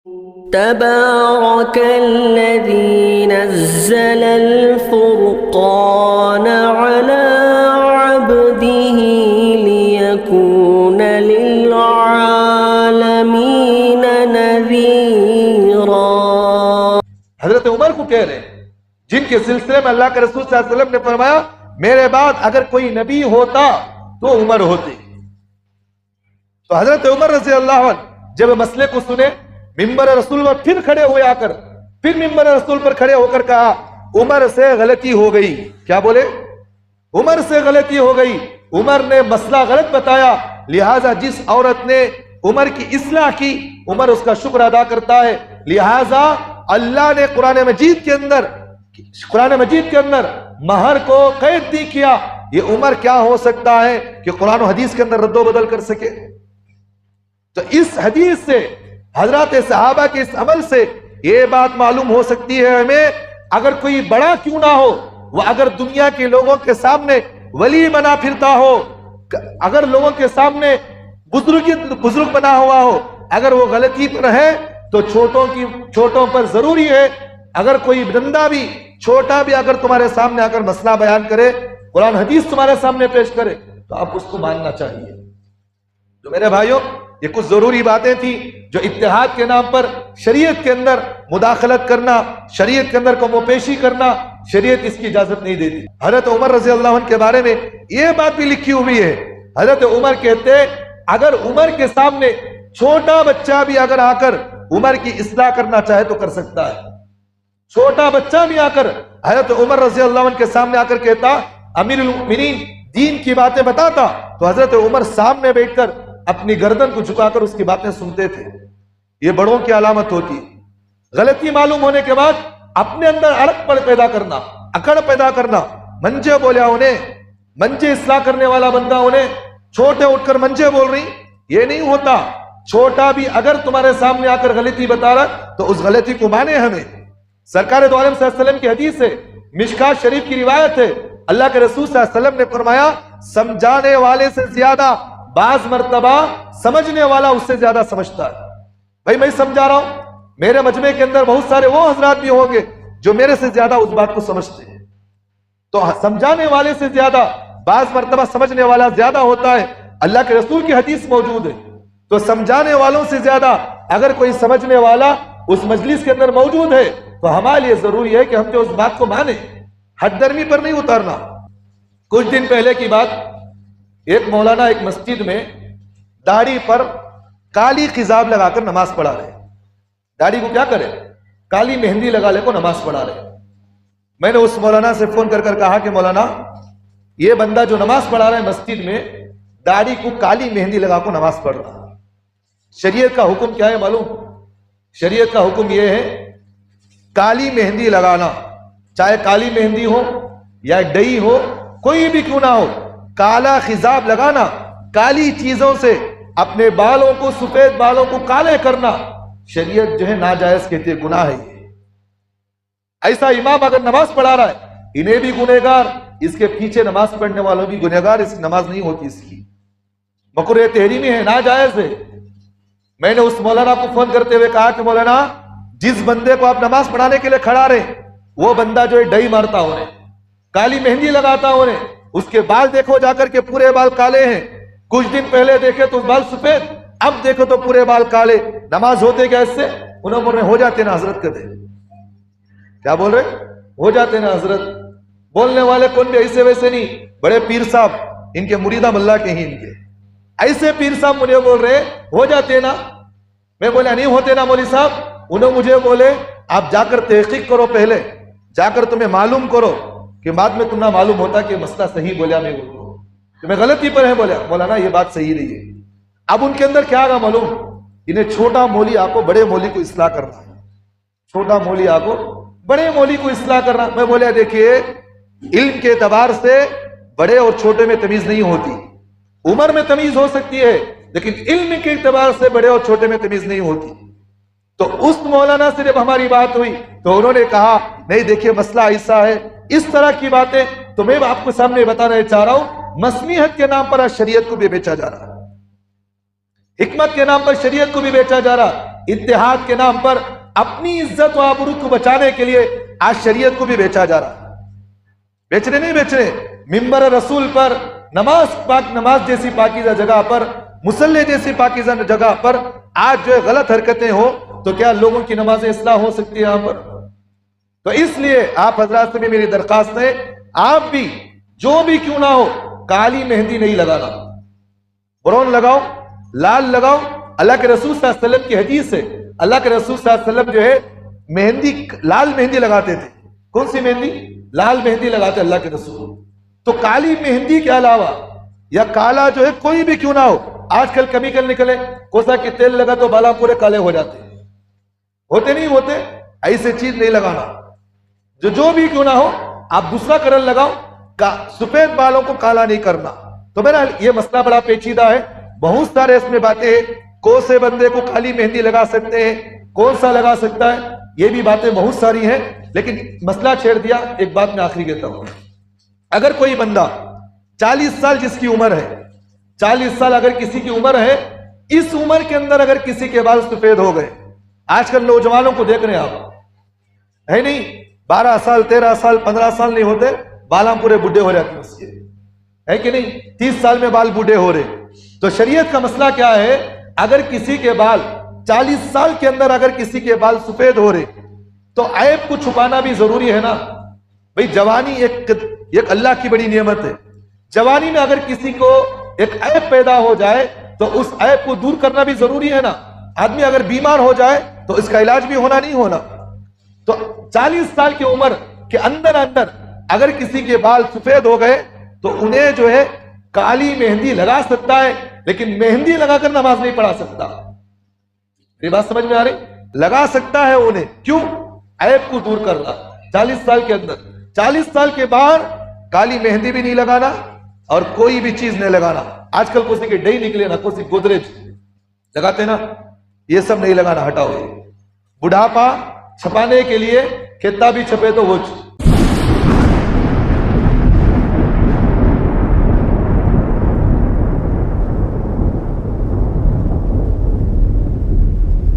تبارك الذي نزل الفرقان على عبده ليكون للعالمين نذيرا۔ حضرت عمر کو کہہ رہے ہیں جن کے سلسلے میں اللہ کے رسول صلی اللہ علیہ وسلم نے فرمایا میرے بعد اگر کوئی نبی ہوتا تو عمر ہوتے۔ تو حضرت عمر رضی اللہ عنہ جب مسئلے کو سنے ممبر رسول پر پھر کھڑے ہوئے آ کر پھر ممبر رسول پر کھڑے ہو کر کہا عمر سے غلطی ہو گئی۔ کیا بولے؟ عمر سے غلطی ہو گئی، عمر نے مسئلہ غلط بتایا، لہٰذا جس عورت نے عمر کی اصلاح کی عمر اس کا شکر ادا کرتا ہے، لہٰذا اللہ نے قرآن مجید کے اندر مہر کو قید نہیں کیا۔ یہ عمر کیا ہو سکتا ہے کہ قرآن و حدیث کے اندر رد و بدل کر سکے؟ تو اس حدیث سے حضرات صحابہ کے اس عمل سے یہ بات معلوم ہو سکتی ہے ہمیں، اگر کوئی بڑا کیوں نہ ہو، وہ اگر دنیا کے لوگوں کے سامنے ولی بنا پھرتا ہو، اگر لوگوں کے سامنے بزرگ بنا ہوا ہو، اگر وہ غلطی پر ہے تو چھوٹوں پر ضروری ہے، اگر کوئی بندہ بھی چھوٹا بھی اگر تمہارے سامنے آ کر مسئلہ بیان کرے، قرآن حدیث تمہارے سامنے پیش کرے تو آپ اس کو ماننا چاہیے۔ تو میرے بھائیوں یہ کچھ ضروری باتیں تھیں جو اتحاد کے نام پر شریعت کے اندر مداخلت کرنا، شریعت کے اندر قوم و پیشی کرنا، شریعت اس کی اجازت نہیں دیتی۔ حضرت عمر رضی اللہ عنہ کے بارے میں یہ بات بھی لکھی ہوئی ہے، حضرت عمر کہتے اگر عمر کے سامنے چھوٹا بچہ بھی اگر آ کر عمر کی اصلاح کرنا چاہے تو کر سکتا ہے۔ چھوٹا بچہ بھی آ کر حضرت عمر رضی اللہ عنہ کے سامنے آ کر کہتا امیر المؤمنین دین کی باتیں بتاتا، تو حضرت عمر سامنے بیٹھ کر اپنی گردن کو جھکا کر اس کی باتیں سنتے تھے۔ یہ بڑوں کی علامت ہوتی ہے۔ غلطی معلوم ہونے کے بعد اپنے اندر اڑک پیدا کرنا، اکڑ پیدا کرنا، منجے بولیا انہیں، منجے اصلاح کرنے والا بندہ انہیں، چھوٹے اٹھ کر منجے بول رہی، یہ نہیں ہوتا۔ چھوٹا بھی اگر تمہارے سامنے آ کر غلطی بتا رہا تو اس غلطی کو مانے ہمیں۔ سرکار دو عالم صلی اللہ علیہ وسلم کی حدیث ہے، مشکات شریف کی روایت ہے، اللہ کے رسول صلی اللہ علیہ وسلم نے فرمایا سمجھانے والے سے زیادہ بعض مرتبہ سمجھنے والا اس سے زیادہ سمجھتا ہے۔ بھائی میں سمجھا رہا ہوں، میرے مجمع کے اندر بہت سارے وہ حضرات بھی ہوں گے جو میرے سے زیادہ اس بات کو سمجھتے ہیں، تو سمجھانے والے سے زیادہ بعض مرتبہ سمجھنے والا زیادہ ہوتا ہے۔ اللہ کے رسول کی حدیث موجود ہے، تو سمجھانے والوں سے زیادہ اگر کوئی سمجھنے والا اس مجلس کے اندر موجود ہے تو ہمارے لیے ضروری ہے کہ ہم جو اس بات کو مانیں، حد درمی پر نہیں اتارنا۔ کچھ دن پہلے کی بات، ایک مولانا ایک مسجد میں داڑھی پر کالی خضاب لگا کر نماز پڑھا رہے، داڑھی کو کیا کرے کالی مہندی لگا لے کو نماز پڑھا رہے۔ میں نے اس مولانا سے فون کر کہا کہ مولانا یہ بندہ جو نماز پڑھا رہا ہے مسجد میں داڑھی کو کالی مہندی لگا کو نماز پڑھ رہا ہے، شریعت کا حکم کیا ہے معلوم؟ شریعت کا حکم یہ ہے کالی مہندی لگانا، چاہے کالی مہندی ہو یا ڈئی ہو، کوئی بھی کیوں نہ ہو، کالا خضاب لگانا، کالی چیزوں سے اپنے بالوں کو، سفید بالوں کو کالے کرنا، شریعت جو ہے ناجائز کہتی ہے، گناہ ہے۔ ایسا امام اگر نماز پڑھا رہا ہے انہیں بھی گنہگار، اس کے پیچھے نماز پڑھنے والوں بھی گنہگار، اس کی نماز نہیں ہوتی، اس کی مکروہ تحریمی ہے، ناجائز ہے۔ میں نے اس مولانا کو فون کرتے ہوئے کہا کہ مولانا جس بندے کو آپ نماز پڑھانے کے لیے کھڑا رہے وہ بندہ جو ہے ڈئی مارتا ہو رہے، کالی مہندی لگاتا ہو رہے، اس کے بال دیکھو جا کر کے پورے بال کالے ہیں، کچھ دن پہلے دیکھے تو بال سفید، اب دیکھو تو پورے بال کالے، نماز ہوتے کیا اس سے؟ انہوں نے ہو جاتے نا حضرت کہتے، کیا بول رہے؟ ہو جاتے نا حضرت۔ بولنے والے کون بھی ایسے ویسے نہیں، بڑے پیر صاحب ان کے مریدہ ملا کے ہی ان کے ایسے پیر صاحب مجھے بول رہے ہو جاتے نا، میں بولا نہیں ہوتے نا مولوی صاحب، انہوں مجھے بولے آپ جا کر تحقیق کرو، پہلے جا کر تمہیں معلوم کرو، کہ بعد میں تمہیں معلوم ہوتا کہ مسئلہ صحیح بولیا میں بولوں تمہیں غلطی پر ہے، بولیا مولانا یہ بات صحیح نہیں ہے۔ اب ان کے اندر کیا آگا معلوم؟ انہیں چھوٹا مولی آ کو بڑے مولی کو اصلاح کرنا، چھوٹا مولی آ کو بڑے مولی کو اصلاح کرنا۔ میں بولیا دیکھیے علم کے اعتبار سے بڑے اور چھوٹے میں تمیز نہیں ہوتی، عمر میں تمیز ہو سکتی ہے لیکن علم کے اعتبار سے بڑے اور چھوٹے میں تمیز نہیں ہوتی۔ تو اس مولانا سے جب ہماری بات ہوئی تو انہوں نے کہا نہیں دیکھیے مسئلہ ایسا ہے، اس طرح کی باتیں تو میں آپ کو سامنے بتانا چاہ رہا ہوں، مسمیحت کے نام پر شریعت کو بھی بیچا جا رہا ہے، حکمت کے نام پر شریعت کو بھی بیچا جا رہا، اتحاد کے نام پر اپنی عزت و آبرو کو بچانے کے لیے آج شریعت کو بھی بیچا جا رہا ہے. بیچنے نہیں بیچنے، ممبر رسول پر نماز جیسی پاکیزہ جگہ پر، مصلی جیسی پاکیزہ جگہ پر آج جو ہے غلط حرکتیں ہو تو کیا لوگوں کی نماز اصلاح ہو سکتی ہے یہاں پر؟ تو اس لیے آپ حضرات سے بھی میری درخواست ہے، آپ بھی جو بھی کیوں نہ ہو کالی مہندی نہیں لگانا. برون لگاؤ، لال لگاؤ. اللہ کے رسول صلی اللہ علیہ وسلم کی حدیث ہے، اللہ کے رسول صلی اللہ علیہ وسلم جو ہے مہندی، لال مہندی لگاتے تھے. کون سی مہندی؟ لال مہندی لگاتے اللہ کے رسول. تو کالی مہندی کے علاوہ یا کالا جو ہے کوئی بھی کیوں نہ ہو، آج کل کیمیکل نکلے، کوسا کی تیل لگا تو بالا پورے کالے ہو جاتے، ہوتے نہیں ہوتے؟ ایسے چیز نہیں لگانا. جو بھی کیوں نہ ہو آپ دوسرا کلر لگاؤ، سفید بالوں کو کالا نہیں کرنا. تو میرا یہ مسئلہ بڑا پیچیدہ ہے، بہت سارے اس میں باتیں ہیں. کون سے بندے کو کالی مہندی لگا سکتے ہیں، کون سا لگا سکتا ہے، یہ بھی باتیں بہت ساری ہیں. لیکن مسئلہ چھیڑ دیا. ایک بات میں آخری کہتا ہوں، اگر کوئی بندہ 40 سال جس کی عمر ہے، 40 سال اگر کسی کی عمر ہے، اس عمر کے اندر اگر کسی کے بال سفید ہو گئے، آج کل نوجوانوں کو دیکھ رہے ہیں آپ، ہے نہیں 12 سال 13 سال 15 سال نہیں ہوتے بالاں پورے بڈھے ہو جاتے ہیں اس کے، ہے کہ نہیں؟ 30 سال میں بال بوڑھے ہو رہے. تو شریعت کا مسئلہ کیا ہے؟ اگر کسی کے بال 40 سال کے اندر اگر کسی کے بال سفید ہو رہے تو عیب کو چھپانا بھی ضروری ہے نا بھئی. جوانی ایک اللہ کی بڑی نعمت ہے. جوانی میں اگر کسی کو ایک عیب پیدا ہو جائے تو اس عیب کو دور کرنا بھی ضروری ہے نا. آدمی اگر بیمار ہو جائے تو اس کا علاج بھی ہونا نہیں ہونا. تو 40 سال کی عمر کے اندر اگر کسی کے بال سفید ہو گئے تو انہیں جو ہے کالی مہندی لگا سکتا ہے، لیکن مہندی لگا کر نماز نہیں پڑھا سکتا. یہ بات سمجھ میں آ رہی؟ لگا سکتا ہے انہیں، کیوں؟ عیب کو دور کرنا. 40 سال کے اندر، 40 سال کے بعد کالی مہندی بھی نہیں لگانا اور کوئی بھی چیز نہیں لگانا. آج کل کسی کے ڈئی نکلے نا، کسی گودریج لگاتے نا، یہ سب نہیں لگانا، ہٹاؤ. بڑھاپا چھپانے کے لیے کتنا بھی چھپے تو وہ